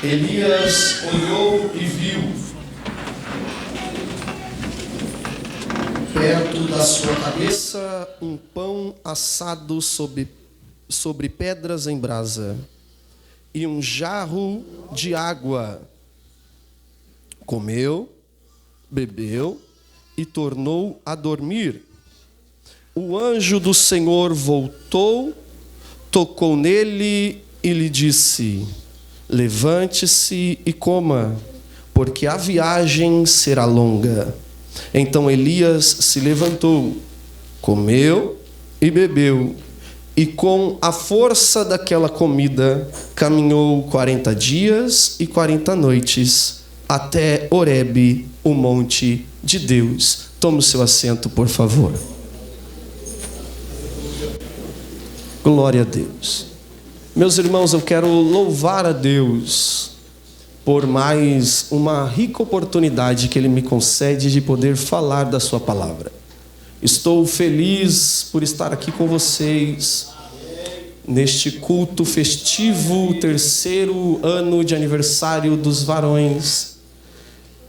Elias olhou e viu, perto da sua cabeça, um pão assado sobre pedras em brasa e um jarro de água. Comeu, bebeu e tornou a dormir. O anjo do Senhor voltou, tocou nele e lhe disse: levante-se e coma, porque a viagem será longa. Então Elias se levantou, comeu e bebeu, e com a força daquela comida caminhou 40 dias e 40 noites até Horebe, o monte de Deus. Tome o seu assento, por favor. Glória a Deus. Meus irmãos, eu quero louvar a Deus por mais uma rica oportunidade que Ele me concede de poder falar da sua palavra. Estou feliz por estar aqui com vocês neste culto festivo, 3º ano de aniversário dos varões.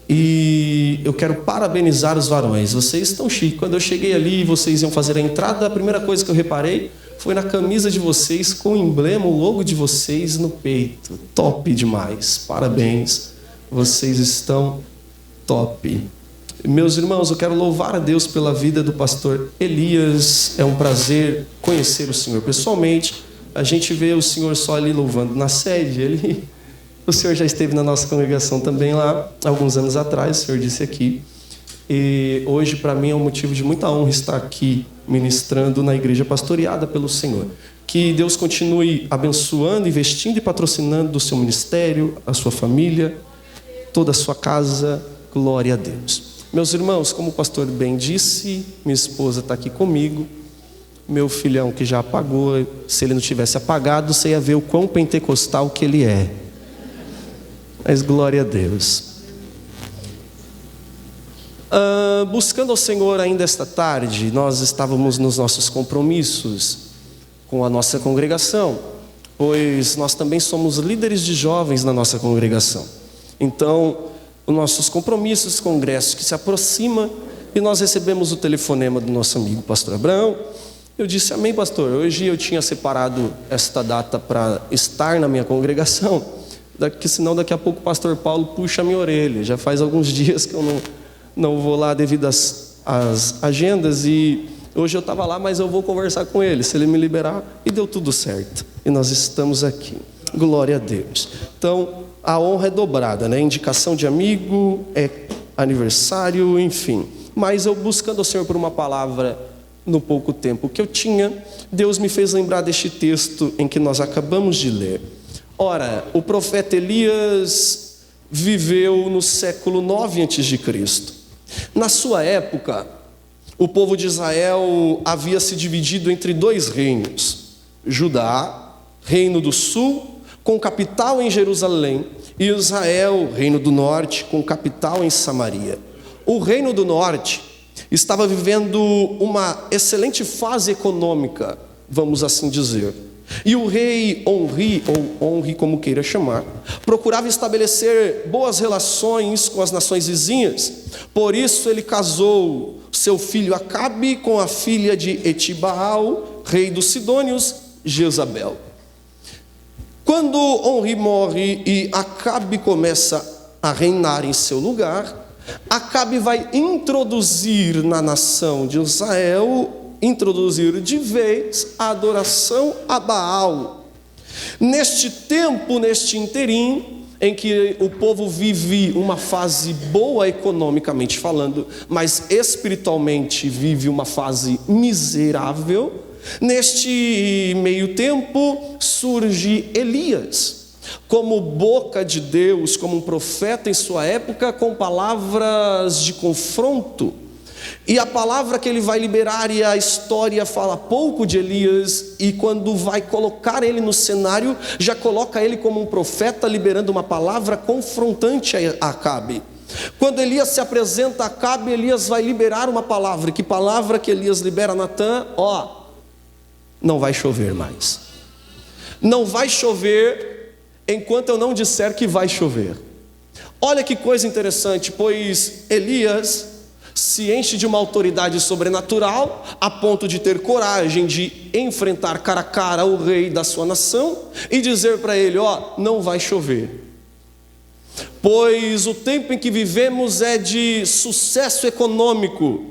E eu quero parabenizar os varões. Vocês estão chiques. Quando eu cheguei ali e vocês iam fazer a entrada, a primeira coisa que eu reparei foi na camisa de vocês com o emblema, o logo de vocês no peito. Top demais. Parabéns. Vocês estão top. Meus irmãos, eu quero louvar a Deus pela vida do pastor Elias. É um prazer conhecer o Senhor pessoalmente. A gente vê o Senhor só ali louvando na sede. O Senhor já esteve na nossa congregação também lá, alguns anos atrás, o Senhor disse aqui. E hoje, para mim, é um motivo de muita honra estar aqui ministrando na igreja pastoreada pelo Senhor. Que Deus continue abençoando, investindo e patrocinando o seu ministério, a sua família, toda a sua casa. Glória a Deus. Meus irmãos, como o pastor bem disse, minha esposa está aqui comigo. Meu filhão que já apagou, se ele não tivesse apagado, você ia ver o quão pentecostal que ele é. Mas glória a Deus. Buscando ao Senhor ainda esta tarde, nós estávamos nos nossos compromissos com a nossa congregação, pois nós também somos líderes de jovens na nossa congregação. Então, os nossos compromissos, congresso que se aproxima, e nós recebemos o telefonema do nosso amigo pastor Abraão. Eu disse: amém, pastor. Hoje eu tinha separado esta data para estar na minha congregação, senão daqui a pouco o pastor Paulo puxa a minha orelha. Já faz alguns dias que eu não vou lá devido às agendas, e hoje eu estava lá, mas eu vou conversar com ele, se ele me liberar, e deu tudo certo. E nós estamos aqui. Glória a Deus. Então, a honra é dobrada, né? Indicação de amigo, é aniversário, enfim. Mas eu, buscando ao Senhor por uma palavra no pouco tempo que eu tinha, Deus me fez lembrar deste texto em que nós acabamos de ler. Ora, o profeta Elias viveu no século 9 a.C. Na sua época, o povo de Israel havia se dividido entre 2 reinos: Judá, reino do sul, com capital em Jerusalém, e Israel, reino do norte, com capital em Samaria. O reino do norte estava vivendo uma excelente fase econômica, vamos assim dizer. E o rei Onri, ou Onri como queira chamar, procurava estabelecer boas relações com as nações vizinhas. Por isso ele casou seu filho Acabe com a filha de Etibaal, rei dos Sidônios, Jezabel. Quando Onri morre e Acabe começa a reinar em seu lugar, Acabe vai introduzir na nação de Israel, introduzir de vez a adoração a Baal. Neste tempo, neste interim, em que o povo vive uma fase boa economicamente falando, mas espiritualmente vive uma fase miserável, neste meio tempo surge Elias, como boca de Deus, como um profeta em sua época, com palavras de confronto. E a palavra que ele vai liberar, e a história fala pouco de Elias, e quando vai colocar ele no cenário, já coloca ele como um profeta, liberando uma palavra confrontante a Acabe. Quando Elias se apresenta a Acabe, Elias vai liberar uma palavra. Que palavra que Elias libera a Natã? Não vai chover mais. Não vai chover enquanto eu não disser que vai chover. Olha que coisa interessante, pois Elias se enche de uma autoridade sobrenatural, a ponto de ter coragem de enfrentar cara a cara o rei da sua nação e dizer para ele: ó, não vai chover. Pois o tempo em que vivemos é de sucesso econômico,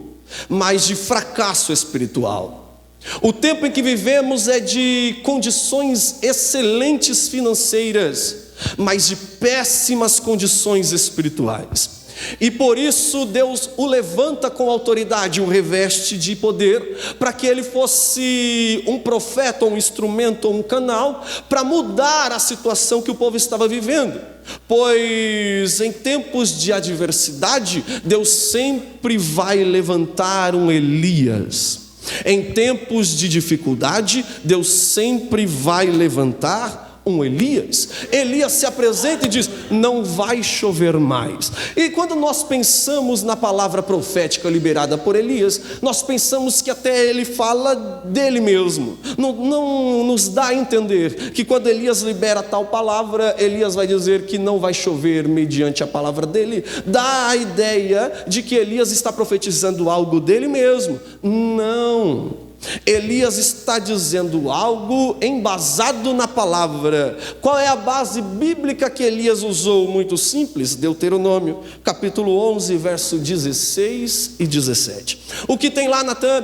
mas de fracasso espiritual. O tempo em que vivemos é de condições excelentes financeiras, mas de péssimas condições espirituais. E por isso Deus o levanta com autoridade, o reveste de poder, para que ele fosse um profeta, um instrumento, um canal, para mudar a situação que o povo estava vivendo. Pois em tempos de adversidade, Deus sempre vai levantar um Elias. Em tempos de dificuldade, Deus sempre vai levantar um Elias. Elias se apresenta e diz: não vai chover mais. E quando nós pensamos na palavra profética liberada por Elias, nós pensamos que até ele fala dele mesmo. Não nos dá a entender que quando Elias libera tal palavra, Elias vai dizer que não vai chover mediante a palavra dele. Dá a ideia de que Elias está profetizando algo dele mesmo. Não. Elias está dizendo algo embasado na palavra. Qual é a base bíblica que Elias usou? Muito simples, Deuteronômio, capítulo 11, verso 16 e 17. O que tem lá, Natan?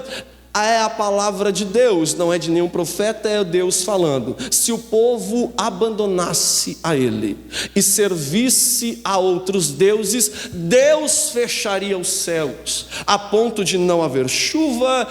É a palavra de Deus, não é de nenhum profeta, é Deus falando. Se o povo abandonasse a ele e servisse a outros deuses, Deus fecharia os céus, a ponto de não haver chuva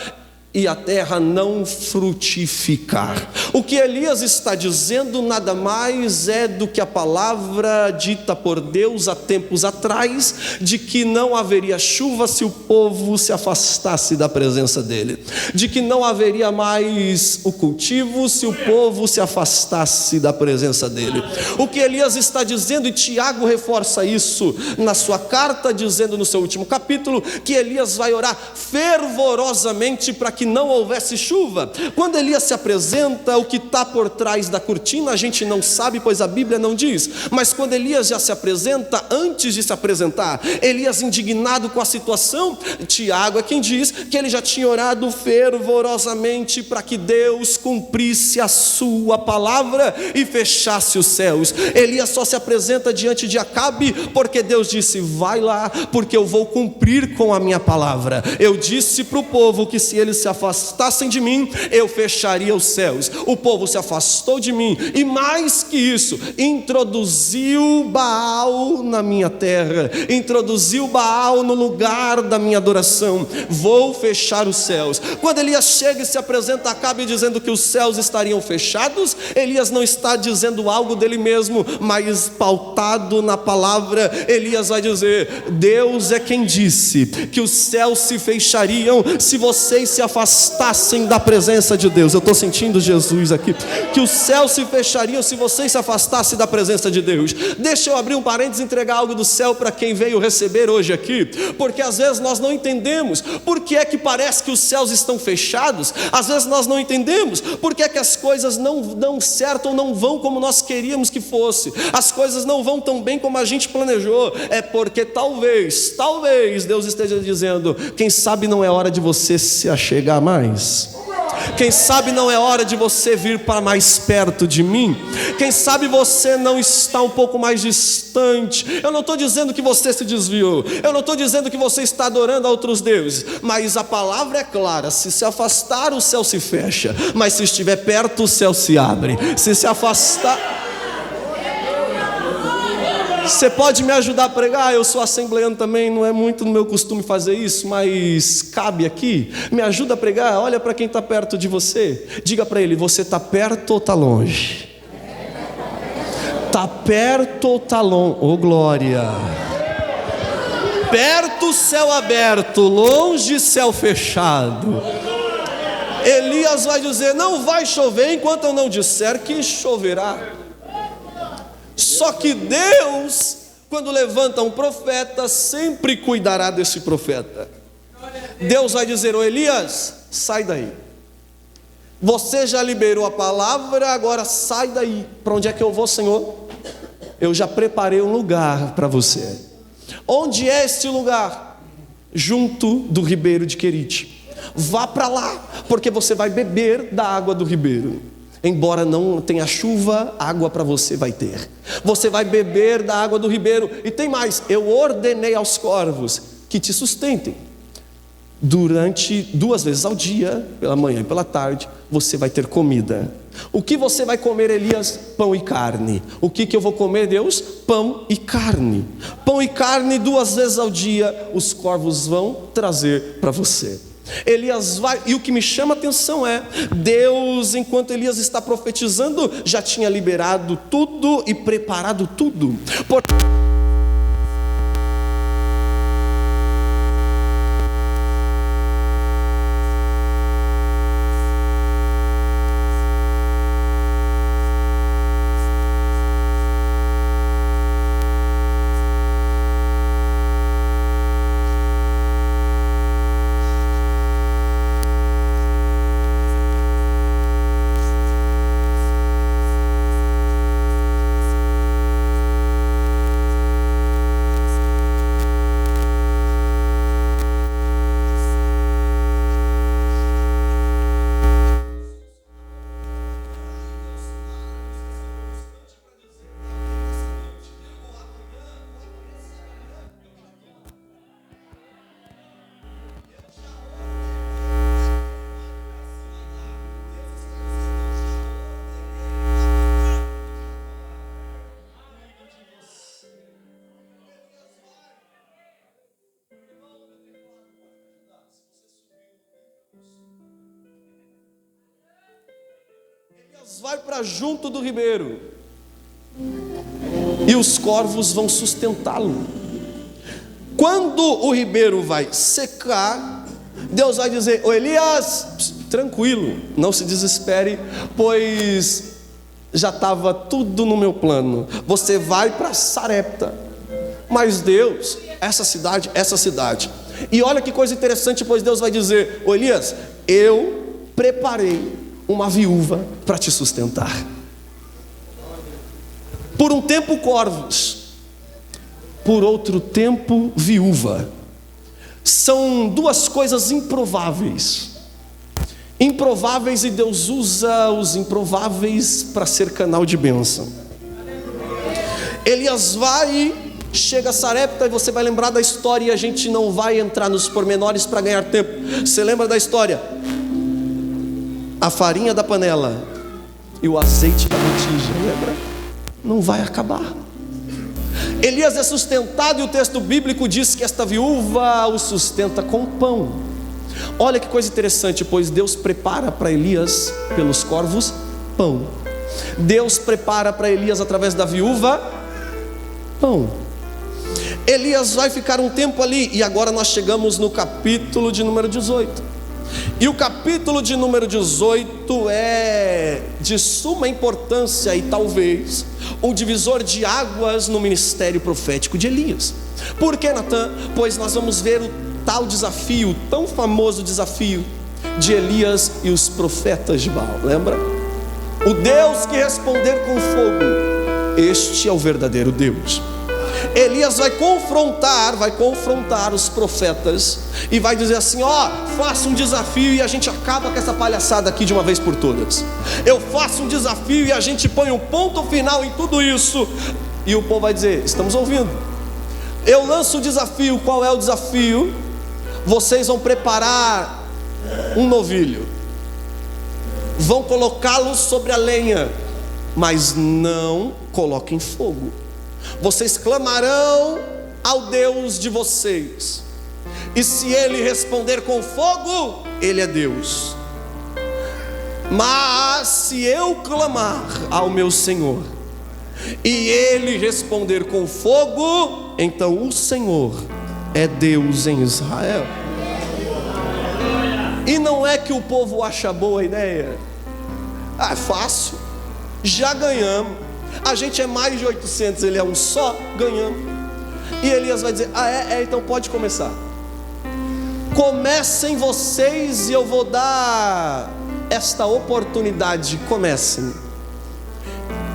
e a terra não frutificar. O que Elias está dizendo nada mais é do que a palavra dita por Deus há tempos atrás, de que não haveria chuva se o povo se afastasse da presença dele, de que não haveria mais o cultivo se o povo se afastasse da presença dele. O que Elias está dizendo, e Tiago reforça isso na sua carta, dizendo no seu último capítulo, que Elias vai orar fervorosamente para que não houvesse chuva. Quando Elias se apresenta, o que está por trás da cortina a gente não sabe, pois a Bíblia não diz. Mas quando Elias já se apresenta, antes de se apresentar, Elias indignado com a situação, Tiago é quem diz que ele já tinha orado fervorosamente para que Deus cumprisse a sua palavra e fechasse os céus. Elias só se apresenta diante de Acabe porque Deus disse: vai lá, porque eu vou cumprir com a minha palavra. Eu disse para o povo que se eles se afastassem de mim, eu fecharia os céus. O povo se afastou de mim, e mais que isso, introduziu Baal na minha terra, introduziu Baal no lugar da minha adoração. Vou fechar os céus. Quando Elias chega e se apresenta a Acabe dizendo que os céus estariam fechados, Elias não está dizendo algo dele mesmo, mas pautado na palavra. Elias vai dizer: Deus é quem disse que os céus se fechariam se vocês se afastassem da presença de Deus. Eu estou sentindo Jesus aqui, que os céus se fechariam se vocês se afastassem da presença de Deus. Deixa eu abrir um parênteses e entregar algo do céu para quem veio receber hoje aqui, porque às vezes nós não entendemos por que é que parece que os céus estão fechados. Às vezes nós não entendemos por que é que as coisas não dão certo ou não vão como nós queríamos que fosse. As coisas não vão tão bem como a gente planejou. É porque talvez Deus esteja dizendo: quem sabe não é hora de você se achegar mais? Quem sabe não é hora de você vir para mais perto de mim? Quem sabe você não está um pouco mais distante? Eu não estou dizendo que você se desviou, eu não estou dizendo que você está adorando a outros deuses, mas a palavra é clara: se afastar, o céu se fecha, mas se estiver perto, o céu se abre. Se se afastar... Você pode me ajudar a pregar? Eu sou assembleano também, não é muito no meu costume fazer isso, mas cabe aqui. Me ajuda a pregar. Olha para quem está perto de você, diga para ele: você está perto ou está longe? Está perto ou está longe? Oh glória! Perto, céu aberto; longe, céu fechado. Elias vai dizer: não vai chover enquanto eu não disser que choverá. Só que Deus, quando levanta um profeta, sempre cuidará desse profeta. Deus vai dizer: ô Elias, sai daí. Você já liberou a palavra, agora sai daí. Para onde é que eu vou, Senhor? eu já preparei um lugar para você. Onde é este lugar? Junto do ribeiro de Querite. Vá para lá, porque você vai beber da água do ribeiro. Embora não tenha chuva, água para você vai ter. Você vai beber da água do ribeiro. E tem mais, eu ordenei aos corvos que te sustentem. Durante 2 vezes ao dia, pela manhã e pela tarde, você vai ter comida. O que você vai comer, Elias? Pão e carne. O que eu vou comer, Deus? Pão e carne. Pão e carne 2 vezes ao dia, os corvos vão trazer para você. Elias vai, e o que me chama a atenção é, Deus, enquanto Elias está profetizando, já tinha liberado tudo e preparado tudo. Vai para junto do ribeiro e os corvos vão sustentá-lo. Quando o ribeiro vai secar, Deus vai dizer: ô Elias, tranquilo, não se desespere, pois já estava tudo no meu plano. Você vai para Sarepta. Mas Deus, essa cidade. E olha que coisa interessante, pois Deus vai dizer: ô Elias, eu preparei uma viúva para te sustentar. Por um tempo corvos, por outro tempo viúva. São 2 coisas improváveis. Improváveis, e Deus usa os improváveis para ser canal de bênção. Elias vai, chega a Sarepta, e você vai lembrar da história, e a gente não vai entrar nos pormenores para ganhar tempo. Você lembra da história? A farinha da panela e o azeite da botija, lembra? Não vai acabar. Elias é sustentado, e o texto bíblico diz que esta viúva o sustenta com pão. Olha que coisa interessante, pois Deus prepara para Elias, pelos corvos, pão. Deus prepara para Elias, através da viúva, pão. Elias vai ficar um tempo ali, e agora nós chegamos no capítulo de número 18. E o capítulo de número 18 é de suma importância, e talvez o divisor de águas no ministério profético de Elias. Por que, Natan? Pois nós vamos ver o tal desafio, o tão famoso desafio de Elias e os profetas de Baal. Lembra? O Deus que responder com fogo, este é o verdadeiro Deus. Elias vai confrontar os profetas e vai dizer assim: ó, faça um desafio e a gente acaba com essa palhaçada aqui de uma vez por todas. Eu faço um desafio e a gente põe um ponto final em tudo isso. E o povo vai dizer: estamos ouvindo. Eu lanço o desafio. Qual é o desafio? Vocês vão preparar um novilho, vão colocá-lo sobre a lenha, mas não coloquem fogo. Vocês clamarão ao Deus de vocês, e se ele responder com fogo, ele é Deus. Mas se eu clamar ao meu Senhor, e ele responder com fogo, então o Senhor é Deus em Israel. E não é que o povo acha boa a ideia. É fácil, já ganhamos. A gente é mais de 800, ele é um só, ganhamos. E Elias vai dizer: então pode começar. Comecem vocês, e eu vou dar esta oportunidade. Comecem.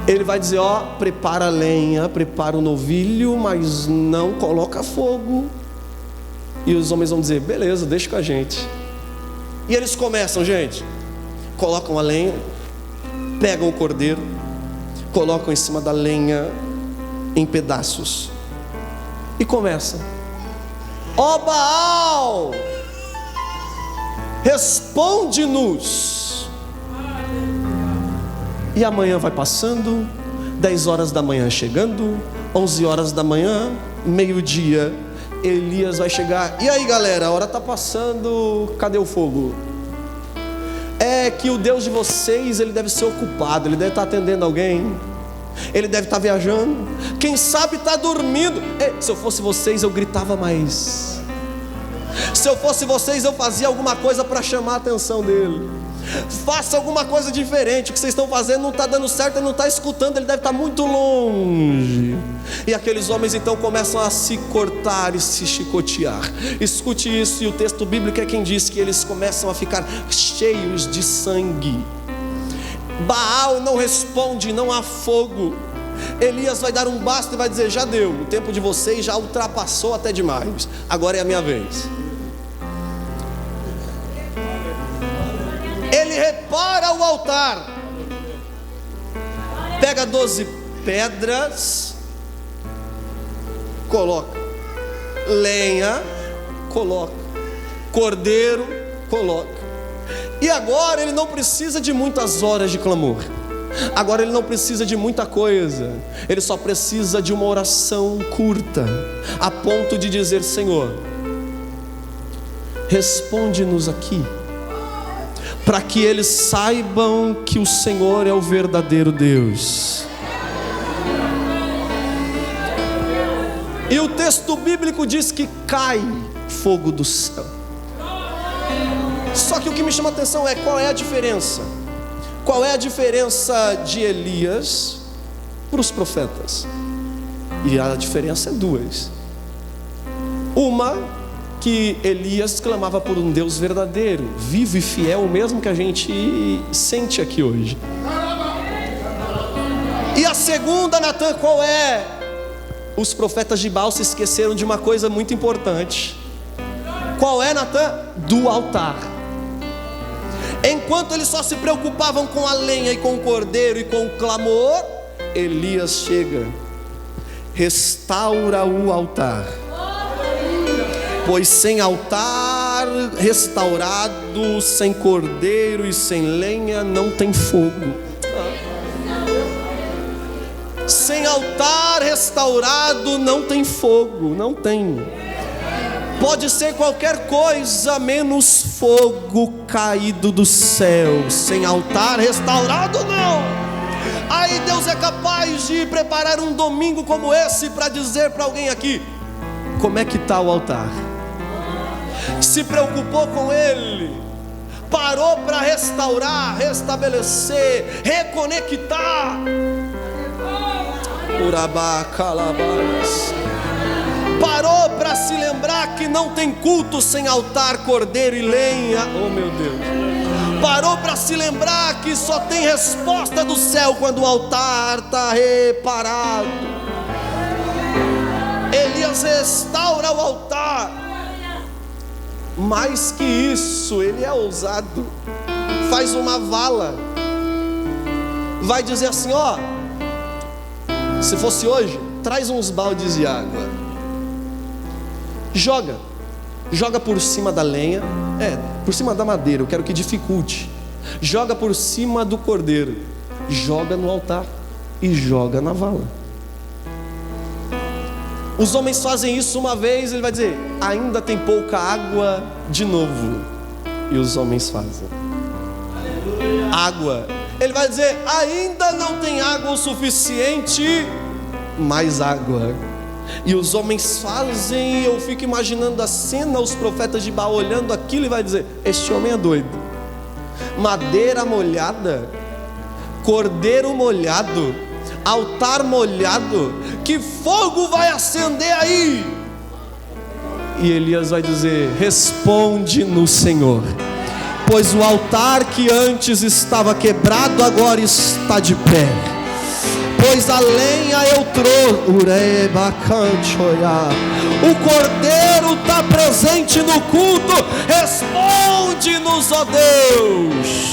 Ele vai dizer, ó, prepara a lenha, prepara o novilho, mas não coloca fogo. E os homens vão dizer, beleza, deixa com a gente. E eles começam, gente, colocam a lenha, pegam o cordeiro, colocam em cima da lenha em pedaços e começam, ó Baal, responde-nos. E amanhã vai passando, 10 horas da manhã chegando, 11 horas da manhã, meio-dia, Elias vai chegar. E aí galera, a hora está passando, cadê o fogo? É que o Deus de vocês, ele deve ser ocupado, ele deve estar atendendo alguém, ele deve estar viajando, quem sabe está dormindo. Se eu fosse vocês, eu gritava mais. Se eu fosse vocês, eu fazia alguma coisa para chamar a atenção dele. Faça alguma coisa diferente. O que vocês estão fazendo não está dando certo, ele não está escutando, ele deve estar muito longe. E aqueles homens então começam a se cortar e se chicotear. Escute isso, e o texto bíblico é quem diz que eles começam a ficar cheios de sangue. Baal não responde, não há fogo. Elias vai dar um basta e vai dizer, já deu, o tempo de vocês já ultrapassou até demais, agora é a minha vez. Ele repara o altar, pega 12 pedras, coloca lenha, coloca cordeiro, coloca. E agora ele não precisa de muitas horas de clamor, agora ele não precisa de muita coisa, ele só precisa de uma oração curta, a ponto de dizer, Senhor, responde-nos aqui, para que eles saibam que o Senhor é o verdadeiro Deus. E o texto bíblico diz que cai fogo do céu. Só que o que me chama a atenção é qual é a diferença. Qual é a diferença de Elias para os profetas? E a diferença é duas. Uma, que Elias clamava por um Deus verdadeiro, vivo e fiel, o mesmo que a gente sente aqui hoje. E a segunda, Natan, qual é? Os profetas de Baal se esqueceram de uma coisa muito importante. Qual é, Natan? Do altar. Enquanto eles só se preocupavam com a lenha e com o cordeiro e com o clamor, Elias chega, restaura o altar. Pois sem altar restaurado, sem cordeiro e sem lenha, não tem fogo. Sem altar restaurado, não tem fogo, não tem. Pode ser qualquer coisa, menos fogo caído do céu. Sem altar restaurado, não. Aí Deus é capaz de preparar um domingo como esse para dizer para alguém aqui, como é que está o altar? Se preocupou com ele, parou para restaurar, restabelecer, reconectar. Urabá, calabás. Parou para se lembrar que não tem culto sem altar, cordeiro e lenha. Oh meu Deus. Parou para se lembrar que só tem resposta do céu quando o altar está reparado. Elias restaura o altar. Mais que isso, ele é ousado. Faz uma vala. Vai dizer assim, ó, se fosse hoje, traz uns baldes de água. Joga por cima da lenha, por cima da madeira, eu quero que dificulte. Joga por cima do cordeiro, joga no altar e joga na vala. Os homens fazem isso uma vez, ele vai dizer, ainda tem pouca água de novo. E os homens fazem água. Ele vai dizer, ainda não tem água o suficiente, mais água. E os homens fazem, eu fico imaginando a cena, os profetas de Baal olhando aquilo e vai dizer, este homem é doido. Madeira molhada, cordeiro molhado, altar molhado, que fogo vai acender aí? E Elias vai dizer, responde no Senhor, pois o altar que antes estava quebrado agora está de pé. pois a lenha eu trouxe. O cordeiro está presente no culto. Responde-nos, ó Deus.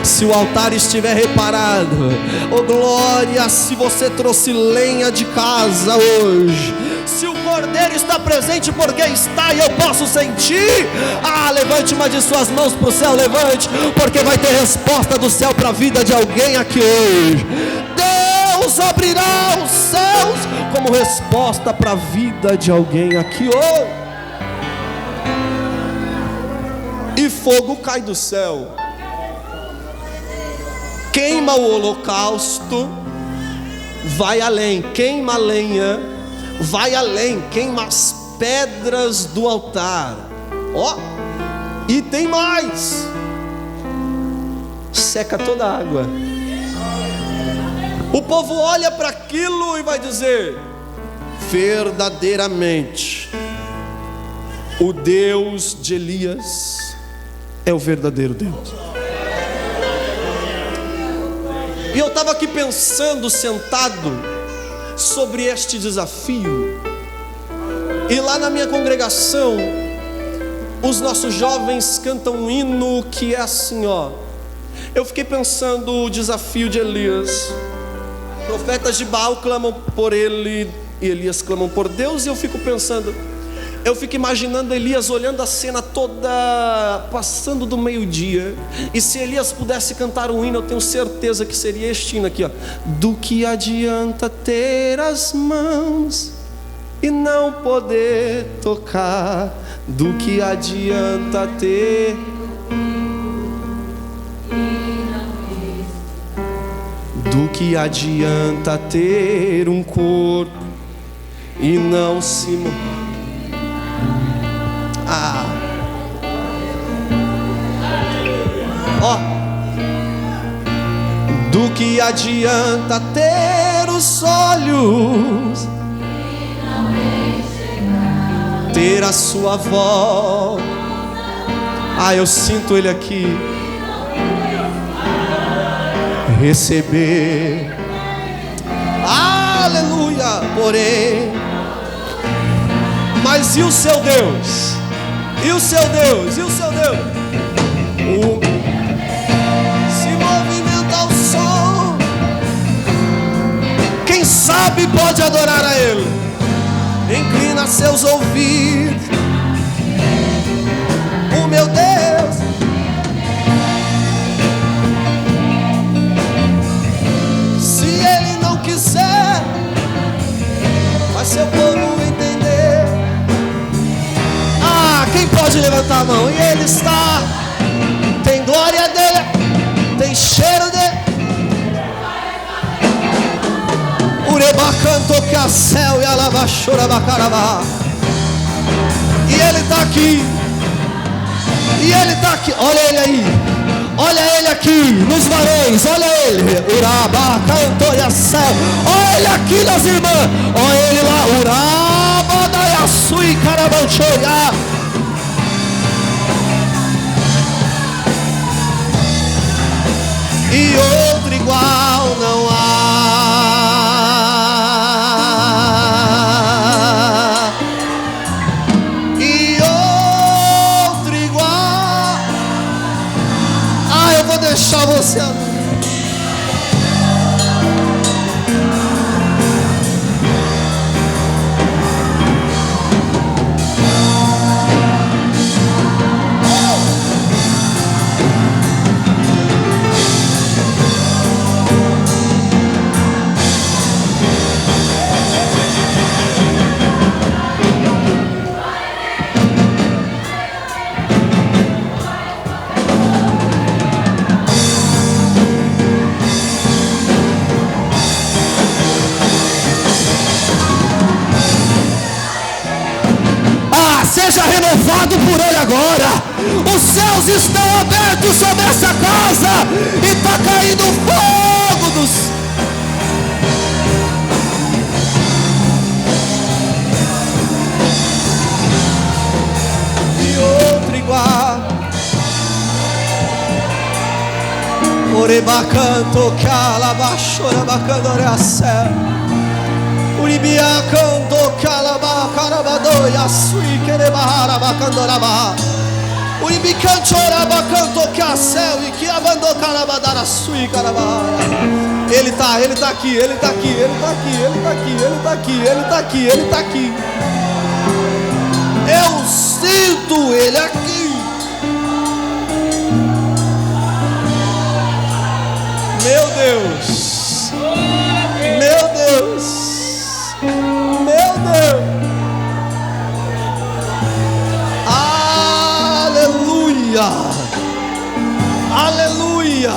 Se o altar estiver reparado, oh glória, se você trouxe lenha de casa hoje, se o cordeiro está presente, porque está e eu posso sentir, levante uma de suas mãos para o céu, levante, porque vai ter resposta do céu para a vida de alguém aqui hoje. Deus abrirá os céus como resposta para a vida de alguém aqui hoje. E fogo cai do céu, queima o holocausto, vai além, queima a lenha, vai além, queima as pedras do altar. E tem mais, seca toda a água. O povo olha para aquilo e vai dizer: verdadeiramente, o Deus de Elias é o verdadeiro Deus. E eu estava aqui pensando, sentado, sobre este desafio. E lá na minha congregação, os nossos jovens cantam um hino que é assim, Eu fiquei pensando o desafio de Elias. Profetas de Baal clamam por ele e Elias clamam por Deus. E eu fico pensando, eu fico imaginando Elias olhando a cena toda, passando do meio-dia. E se Elias pudesse cantar um hino, eu tenho certeza que seria este hino aqui, Do que adianta ter as mãos e não poder tocar? Do que adianta ter? Do que adianta ter um corpo e não se mover? Do que adianta ter os olhos, ter a sua voz? Eu sinto ele aqui. Receber, aleluia. Porém, mas e o seu Deus? E o seu Deus? E o seu Deus? Se movimenta ao som. Quem sabe pode adorar a Ele. Inclina seus ouvidos. O meu Deus. Se Ele não quiser, mas seu povo entender. Quem pode levantar a mão? E Ele está. Tem glória dele, tem cheiro dele. Ureba canto que a céu e a lava chora bacarabá. E Ele está aqui. E Ele está aqui. Olha Ele aí. Olha Ele aqui nos varões. Olha Ele. Uraba canto e a céu. Olha Ele aqui nas irmãs. Olha Ele lá. Uraba da Yasui carabanchoia. E outro igual não há. E outro igual. Eu vou deixar você. Seja renovado por Ele agora. Os céus estão abertos sobre essa casa e está caindo fogo dos... E outro igual. Rebacanto calabachora bacandore céu. Uribiacanto calabacarabadoia sui querebahara bacandoraba. Uribicanchora bacanto céu e que abandou calabadara sui carabara. Ele tá aqui, ele tá aqui, ele tá aqui, ele tá aqui, ele tá aqui, ele tá aqui, ele tá aqui. Eu sinto ele aqui. Meu Deus, meu Deus, meu Deus, aleluia, aleluia,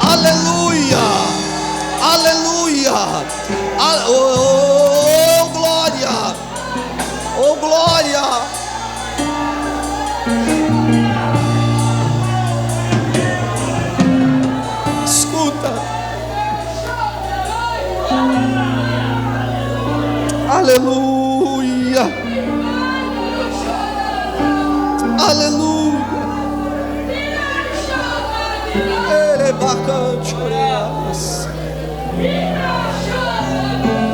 aleluia, aleluia, oh glória, oh glória. Aleluia, aleluia. Ele é bacante,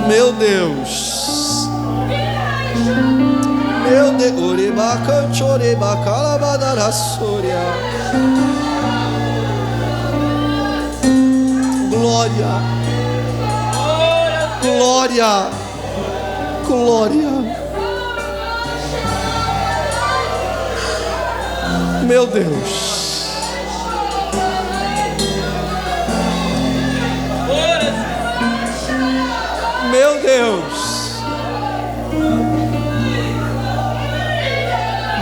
meu Deus, meu Deus, ore bacante, ore bacalabadara soria. Glória, glória, glória. Meu Deus, meu Deus.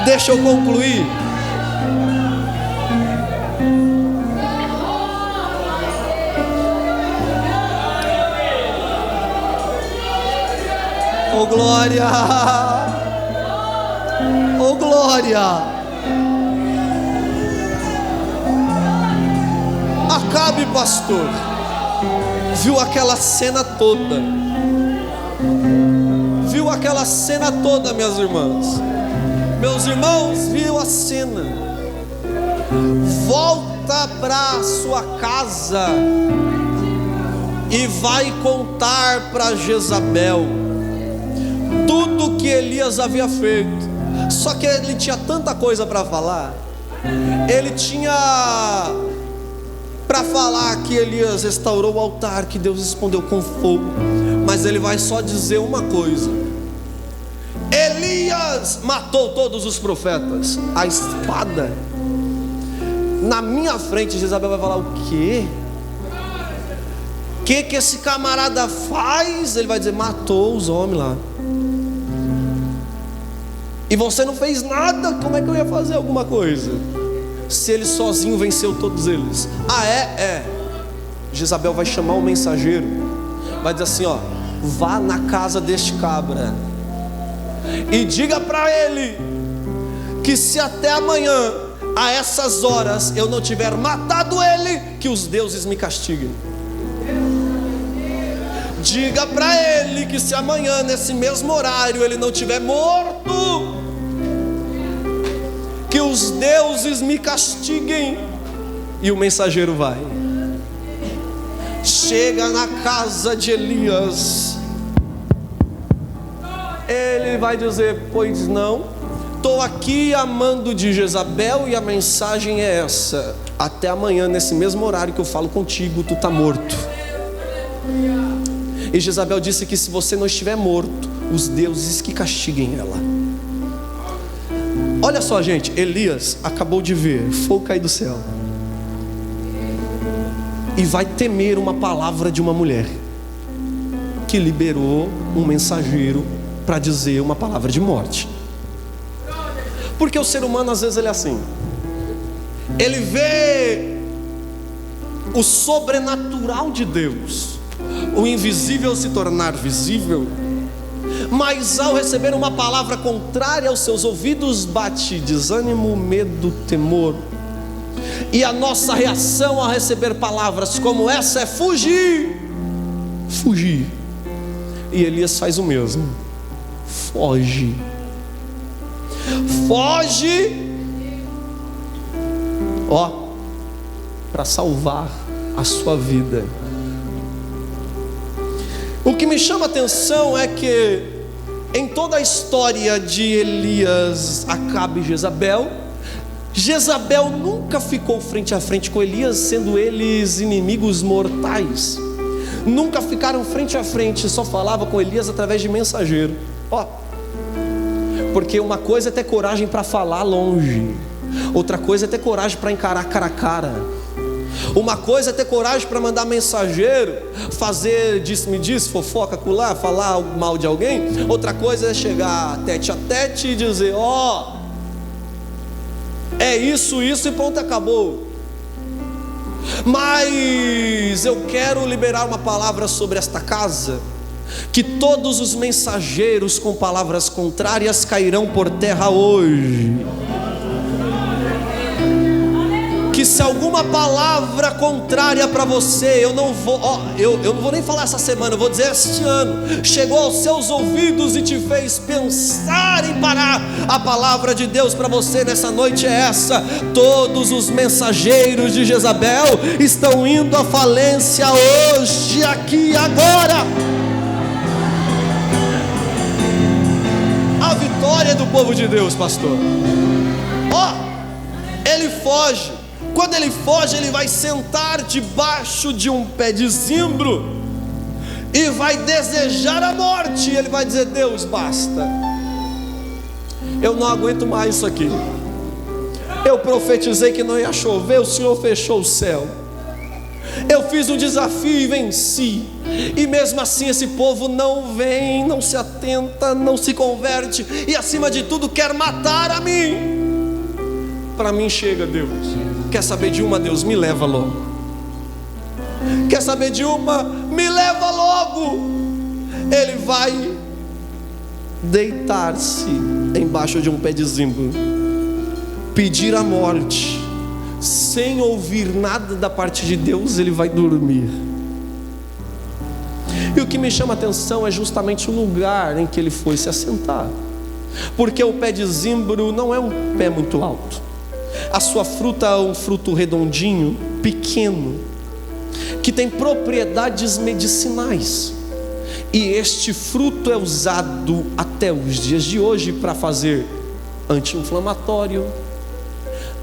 Deixa eu concluir. Oh glória, oh glória. Acabe, pastor, viu aquela cena toda, viu aquela cena toda, minhas irmãs, meus irmãos, viu a cena. Volta para sua casa e vai contar para Jezabel tudo que Elias havia feito. Só que ele tinha tanta coisa para falar. Ele tinha para falar que Elias restaurou o altar, que Deus respondeu com fogo. Mas ele vai só dizer uma coisa: Elias matou todos os profetas, a espada. Na minha frente, Jezabel vai falar: o quê? O que esse camarada faz? Ele vai dizer: matou os homens lá. E você não fez nada. Como é que eu ia fazer alguma coisa se ele sozinho venceu todos eles? Ah, é. Jezabel vai chamar o mensageiro, vai dizer assim: ó, vá na casa deste cabra e diga para ele que se até amanhã a essas horas eu não tiver matado ele, que os deuses me castiguem. Diga para ele que se amanhã nesse mesmo horário ele não tiver morto, que os deuses me castiguem. E o mensageiro vai, chega na casa de Elias. Ele vai dizer: pois não, estou aqui amando de Jezabel e a mensagem é essa: até amanhã nesse mesmo horário que eu falo contigo, tu está morto. E Jezabel disse que se você não estiver morto, os deuses que castiguem ela. Olha só, gente, Elias acabou de ver fogo cair do céu e vai temer uma palavra de uma mulher que liberou um mensageiro para dizer uma palavra de morte. Porque o ser humano às vezes ele é assim, ele vê o sobrenatural de Deus, o invisível se tornar visível, mas ao receber uma palavra contrária aos seus ouvidos, bate desânimo, medo, temor. E a nossa reação ao receber palavras como essa é fugir. Fugir. E Elias faz o mesmo. Foge. Foge. Ó, para salvar a sua vida. O que me chama a atenção é que em toda a história de Elias, Acabe e Jezabel, Jezabel nunca ficou frente a frente com Elias, sendo eles inimigos mortais. Nunca ficaram frente a frente, só falava com Elias através de mensageiro. Porque uma coisa é ter coragem para falar longe, outra coisa é ter coragem para encarar cara a cara. Uma coisa é ter coragem para mandar mensageiro, fazer disse-me-disse, fofoca acolá, falar mal de alguém. Outra coisa é chegar tete a tete e dizer: é isso e pronto, acabou. Mas eu quero liberar uma palavra sobre esta casa, que todos os mensageiros com palavras contrárias cairão por terra hoje. Que se alguma palavra contrária para você, eu não vou nem falar essa semana, eu vou dizer este ano, chegou aos seus ouvidos e te fez pensar em parar, a palavra de Deus para você nessa noite é essa: todos os mensageiros de Jezabel estão indo à falência hoje, aqui, agora. A vitória do povo de Deus, pastor. Ele foge. Quando ele foge, ele vai sentar debaixo de um pé de zimbro e vai desejar a morte. Ele vai dizer: Deus, basta, eu não aguento mais isso aqui. Eu profetizei que não ia chover, o Senhor fechou o céu. Eu fiz um desafio e venci, e mesmo assim esse povo não vem, não se atenta, não se converte, e acima de tudo quer matar a mim. Para mim chega, Deus. Quer saber de uma, Deus? Me leva logo. Quer saber de uma? Me leva logo. Ele vai deitar-se embaixo de um pé de zimbro, pedir a morte, sem ouvir nada da parte de Deus. Ele vai dormir. E o que me chama a atenção é justamente o lugar em que ele foi se assentar, porque o pé de zimbro não é um pé muito alto. A sua fruta é um fruto redondinho, pequeno, que tem propriedades medicinais. E este fruto é usado até os dias de hoje para fazer anti-inflamatório,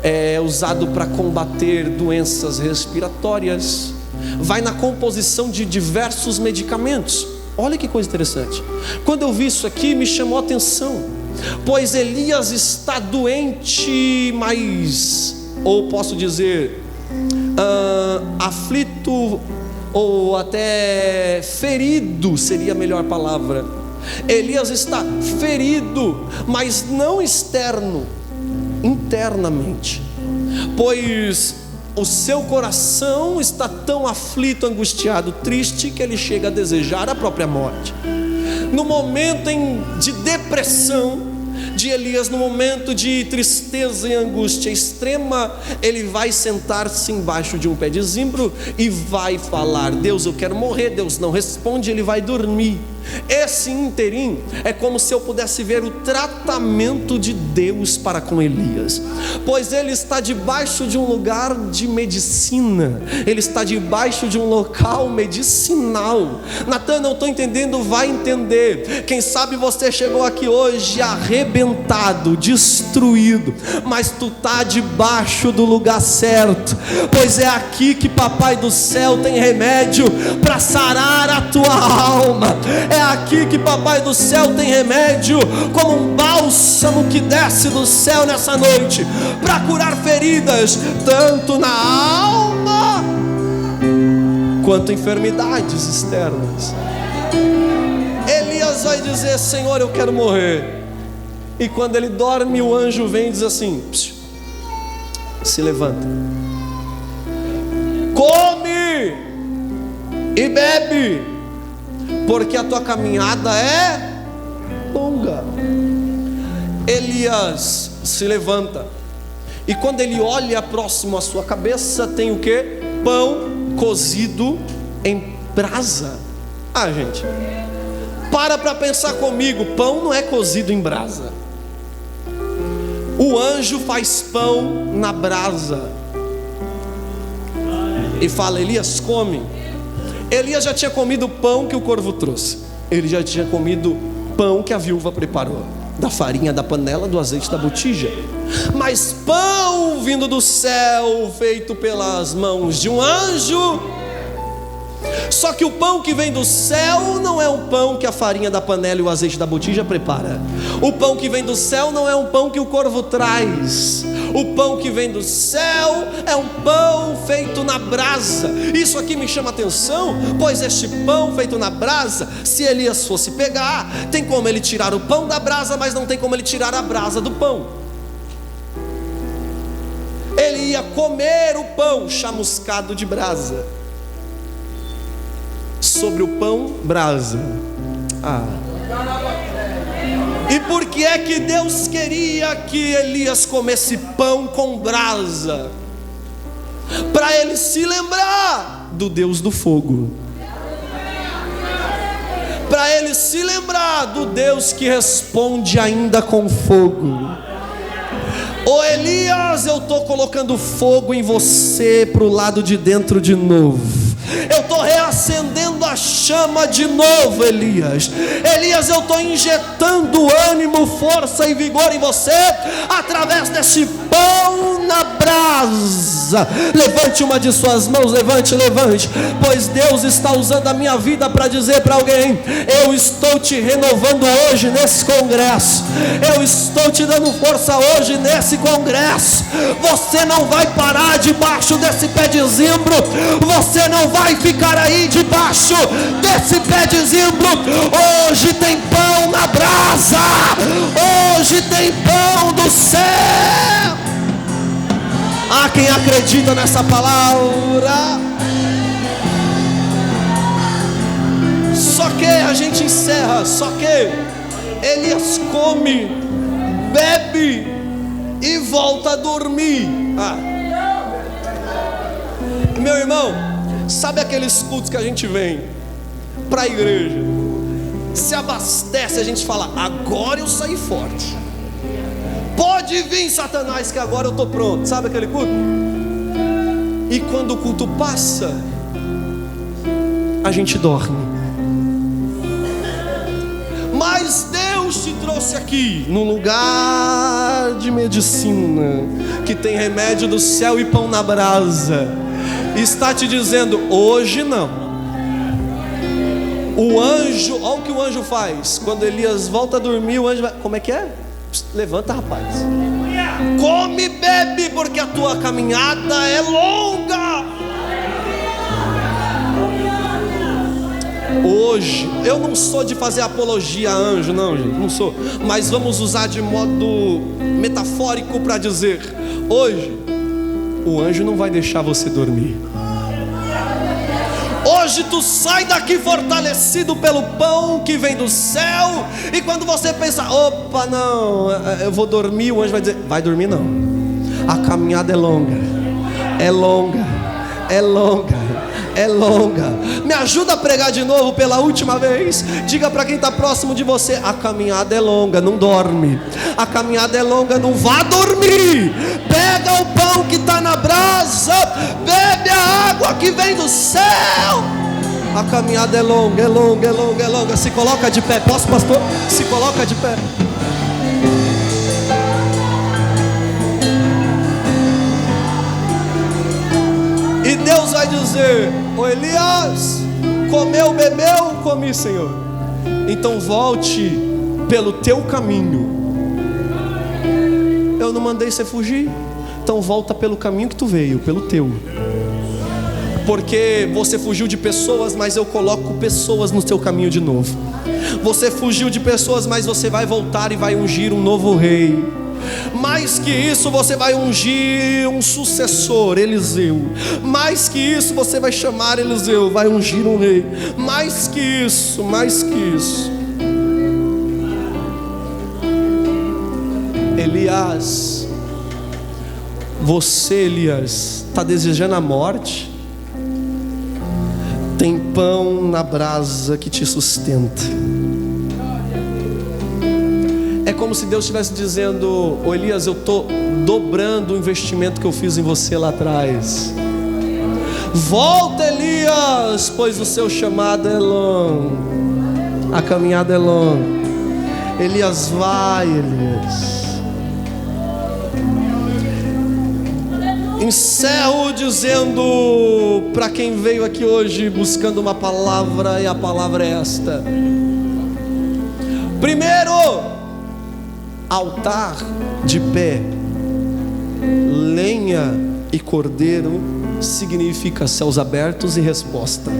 é usado para combater doenças respiratórias, vai na composição de diversos medicamentos. Olha que coisa interessante. Quando eu vi isso aqui, me chamou a atenção, pois Elias está doente, ou posso dizer, aflito, ou até ferido seria a melhor palavra. Elias está ferido, mas não internamente, pois o seu coração está tão aflito, angustiado, triste, que ele chega a desejar a própria morte. No momento de depressão de Elias, no momento de tristeza e angústia extrema, ele vai sentar-se embaixo de um pé de zimbro e vai falar: Deus, eu quero morrer. Deus não responde, ele vai dormir. Esse interim é como se eu pudesse ver o tratamento de Deus para com Elias, pois ele está debaixo de um lugar de medicina, ele está debaixo de um local medicinal. Natan, não estou entendendo. Vai entender. Quem sabe você chegou aqui hoje arrebentado, destruído, mas tu está debaixo do lugar certo, pois é aqui que Papai do céu tem remédio para sarar a tua alma. É aqui que Papai do céu tem remédio, como um bálsamo que desce do céu nessa noite, para curar feridas, tanto na alma quanto enfermidades externas. Elias vai dizer: Senhor, eu quero morrer. E quando ele dorme, o anjo vem e diz assim: se levanta, come e bebe, porque a tua caminhada é longa. Elias se levanta, e quando ele olha próximo à sua cabeça, tem o que? Pão cozido em brasa. Gente, para pensar comigo. Pão não é cozido em brasa. O anjo faz pão na brasa. e fala: Elias, come. Elias já tinha comido o pão que o corvo trouxe. Ele já tinha comido pão que a viúva preparou, da farinha da panela, do azeite da botija. Mas pão vindo do céu, feito pelas mãos de um anjo. Só que o pão que vem do céu não é um pão que a farinha da panela e o azeite da botija prepara. O pão que vem do céu não é um pão que o corvo traz. O pão que vem do céu é um pão feito na brasa. Isso aqui me chama atenção, pois este pão feito na brasa, se Elias fosse pegar, tem como ele tirar o pão da brasa, mas não tem como ele tirar a brasa do pão. Ele ia comer o pão chamuscado de brasa. Sobre o pão, brasa. E por que é que Deus queria que Elias comesse pão com brasa? Para ele se lembrar do Deus do fogo, para ele se lembrar do Deus que responde ainda com fogo. Ô Elias, eu estou colocando fogo em você para o lado de dentro de novo. Eu estou reacendendo a chama de novo, Elias. Elias, eu estou injetando ânimo, força e vigor em você através desse pão na brasa. Levante uma de suas mãos, levante, pois Deus está usando a minha vida para dizer para alguém: eu estou te renovando hoje nesse congresso. Eu estou te dando força hoje nesse congresso. Você não vai parar debaixo desse pé de zimbro. Você não vai ficar aí debaixo desse pé de zimbro. Hoje tem pão na brasa. Hoje tem pão do céu. Há quem acredita nessa palavra. Só que a gente encerra. Só que Elias come, bebe e volta a dormir. Meu irmão, sabe aqueles cultos que a gente vem para a igreja, se abastece, a gente fala: agora eu saí forte, pode vir Satanás que agora eu estou pronto. Sabe aquele culto? E quando o culto passa, a gente dorme. Mas Deus te trouxe aqui num lugar de medicina, que tem remédio do céu e pão na brasa. Está te dizendo: hoje não. O anjo, olha o que o anjo faz. Quando Elias volta a dormir, o anjo vai: como é que é? Levanta, rapaz, come e bebe, porque a tua caminhada é longa. Hoje, eu não sou de fazer apologia a anjo, não, gente, não sou. Mas vamos usar de modo metafórico para dizer: hoje, o anjo não vai deixar você dormir. Hoje tu sai daqui fortalecido pelo pão que vem do céu. E quando você pensa: opa, não, eu vou dormir, o anjo vai dizer: vai dormir não. A caminhada é longa, é longa, é longa, é longa. Me ajuda a pregar de novo pela última vez. Diga para quem está próximo de você: a caminhada é longa, não dorme. A caminhada é longa, não vá dormir. Pega o pão que está na brasa, bebe a água que vem do céu. A caminhada é longa, é longa, é longa, é longa. Se coloca de pé, posso, pastor? Se coloca de pé. E Deus vai dizer: ô Elias, comeu, bebeu? Comi, Senhor. Então volte pelo teu caminho. Eu não mandei você fugir. Então volta pelo caminho que tu veio, pelo teu. Porque você fugiu de pessoas, mas eu coloco pessoas no teu caminho de novo. Você fugiu de pessoas, mas você vai voltar e vai ungir um novo rei. Mais que isso, você vai ungir um sucessor, Eliseu. Mais que isso, você vai chamar Eliseu, vai ungir um rei. Mais que isso, mais que isso. Elias, você, Elias, está desejando a morte? Tem pão na brasa que te sustenta. É como se Deus estivesse dizendo: ô Elias, eu estou dobrando o investimento que eu fiz em você lá atrás. Volta, Elias, pois o seu chamado é longo, a caminhada é longa. Elias, vai, Elias. Encerro dizendo para quem veio aqui hoje buscando uma palavra, e a palavra é esta. Primeiro, altar de pé, lenha e cordeiro significa céus abertos e resposta.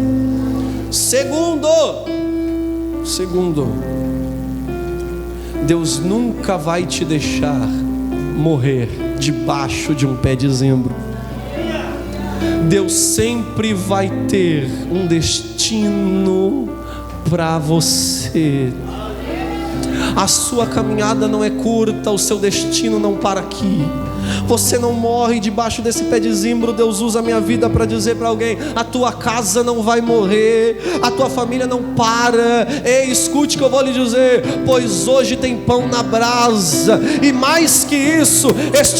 Segundo, Deus nunca vai te deixar morrer debaixo de um pé de zimbro. Deus sempre vai ter um destino para você. A sua caminhada não é curta, o seu destino não para aqui. Você não morre debaixo desse pé de zimbro. Deus usa a minha vida para dizer para alguém: a tua casa não vai morrer, a tua família não para. Ei, escute o que eu vou lhe dizer, pois hoje tem pão na brasa, e mais que isso, este